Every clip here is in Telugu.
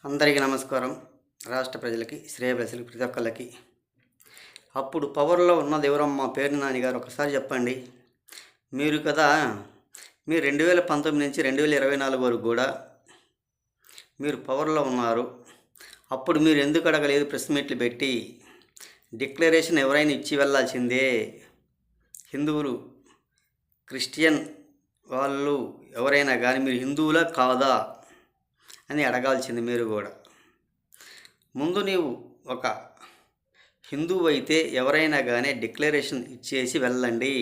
అందరికీ నమస్కారం. రాష్ట్ర ప్రజలకి, శ్రేయభిలాషులకి ప్రతి ఒక్కళ్ళకి. అప్పుడు పవర్‌లో ఉన్నది ఎవరమ్మా పేర్ని నాని గారు ఒకసారి చెప్పండి. మీరు కదా మీరు 2019 నుంచి 2024 వరకు కూడా మీరు పవర్‌లో ఉన్నారు. అప్పుడు మీరు ఎందుకు అడగలేదు ప్రెస్ మీట్లు పెట్టి? డిక్లరేషన్ ఎవరైనా ఇచ్చి వెళ్ళాల్సిందే. హిందువులు, క్రిస్టియన్ వాళ్ళు ఎవరైనా కానీ మీరు హిందువులా కాదా అని అడగాల్సింది మీరు కూడా. ముందు నీవు ఒక హిందువు అయితే ఎవరైనా కానీ డిక్లరేషన్ ఇచ్చేసి వెళ్ళండి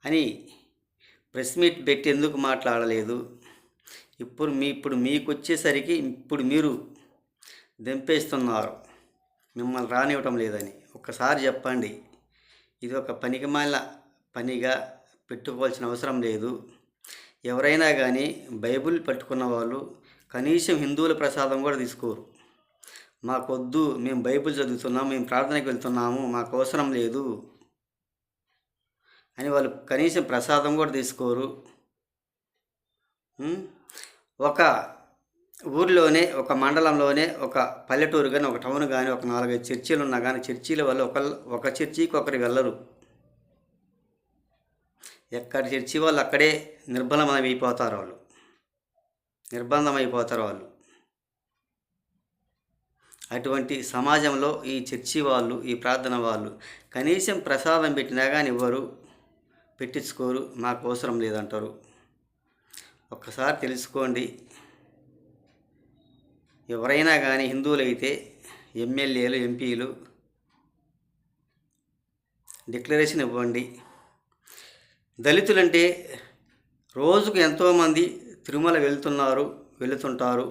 అని ప్రెస్ మీట్ పెట్టి ఎందుకు మాట్లాడలేదు? ఇప్పుడు మీకు వచ్చేసరికి ఇప్పుడు మీరు దింపేస్తున్నారు, మిమ్మల్ని రానివ్వటం లేదని. ఒక్కసారి చెప్పండి. ఇది ఒక పనికిమాలిన పనిగా పెట్టుకోవాల్సిన అవసరం లేదు. ఎవరైనా కానీ బైబిల్ పట్టుకున్న వాళ్ళు కనీసం హిందువుల ప్రసాదం కూడా తీసుకోరు. మాకొద్దు, మేము బైబిల్ చదువుతున్నాము, మేము ప్రార్థనకి వెళ్తున్నాము, మాకు అవసరం లేదు అని వాళ్ళు కనీసం ప్రసాదం కూడా తీసుకోరు. ఒక ఊరిలోనే, ఒక మండలంలోనే, ఒక పల్లెటూరు కానీ, ఒక టౌన్ కానీ, ఒక 4-5 చర్చీలు ఉన్నా కానీ చర్చీల వల్ల ఒక చర్చికి ఒకరు వెళ్ళరు. ఎక్కడ చర్చి వాళ్ళు అక్కడే నిర్బంధమైపోతారు వాళ్ళు. అటువంటి సమాజంలో ఈ చర్చి వాళ్ళు, ఈ ప్రార్థన వాళ్ళు కనీసం ప్రసాదం పెట్టినా కానీ ఇవ్వరు, పెట్టించుకోరు, మాకు అవసరం లేదంటారు. ఒక్కసారి తెలుసుకోండి. ఎవరైనా కానీ హిందువులైతే ఎమ్మెల్యేలు, ఎంపీలు డిక్లరేషన్ ఇవ్వండి. దళితులంటే రోజుకు ఎంతోమంది తిరుమల వెళుతుంటారు,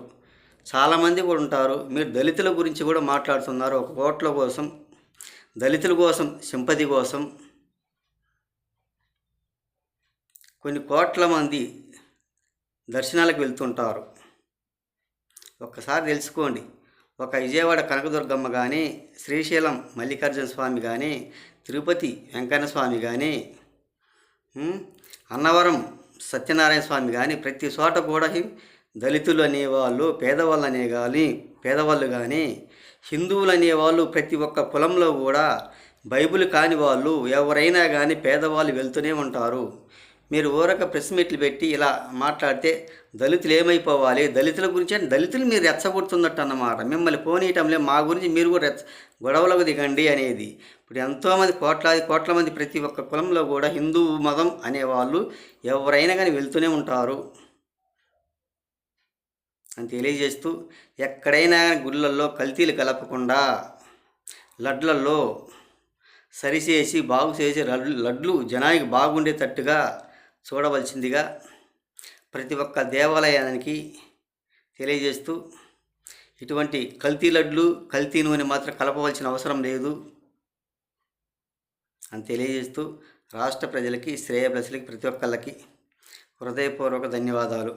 చాలామంది కూడా ఉంటారు. మీరు దళితుల గురించి కూడా మాట్లాడుతున్నారు. ఒక ఓట్ల కోసం, దళితుల కోసం, సింపతి కోసం కొన్ని కోట్ల మంది దర్శనాలకు వెళ్తుంటారు. ఒక్కసారి తెలుసుకోండి. ఒక విజయవాడ కనకదుర్గమ్మ కానీ, శ్రీశైలం మల్లికార్జున స్వామి కానీ, తిరుపతి వెంకన్న స్వామి కానీ, అన్నవరం సత్యనారాయణ స్వామి కానీ ప్రతి చోట కూడా దళితులు అనేవాళ్ళు, పేదవాళ్ళు కానీ, హిందువులు అనేవాళ్ళు ప్రతి ఒక్క కులంలో కూడా బైబిల్ కాని వాళ్ళు ఎవరైనా కానీ పేదవాళ్ళు వెళ్తూనే ఉంటారు. మీరు ఊరక ప్రెస్ మీట్లు పెట్టి ఇలా మాట్లాడితే దళితులు ఏమైపోవాలి? దళితుల గురించి అంటే దళితులు మీరు రెచ్చగొడుతున్నట్టు అన్నమాట. మిమ్మల్ని పోనీయటంలే, మా గురించి మీరు కూడా గొడవలకు దిగండి అనేది. ఇప్పుడు ఎంతోమంది కోట్ల మంది ప్రతి ఒక్క కులంలో కూడా హిందూ మతం అనేవాళ్ళు ఎవరైనా కానీ వెళ్తూనే ఉంటారు అని తెలియజేస్తూ, ఎక్కడైనా గుళ్ళల్లో కల్తీలు కలపకుండా లడ్లల్లో సరిచేసి బాగు చేసి లడ్లు జనానికి బాగుండేటట్టుగా చూడవలసిందిగా ప్రతి ఒక్క దేవాలయానికి తెలియజేస్తూ, ఇటువంటి కల్తీ లడ్లు, కల్తీ నూనె మాత్రం కలపవలసిన అవసరం లేదు అని తెలియజేస్తూ, రాష్ట్ర ప్రజలకి, శ్రేయభిలాషులకి ప్రతి ఒక్కళ్ళకి హృదయపూర్వక ధన్యవాదాలు.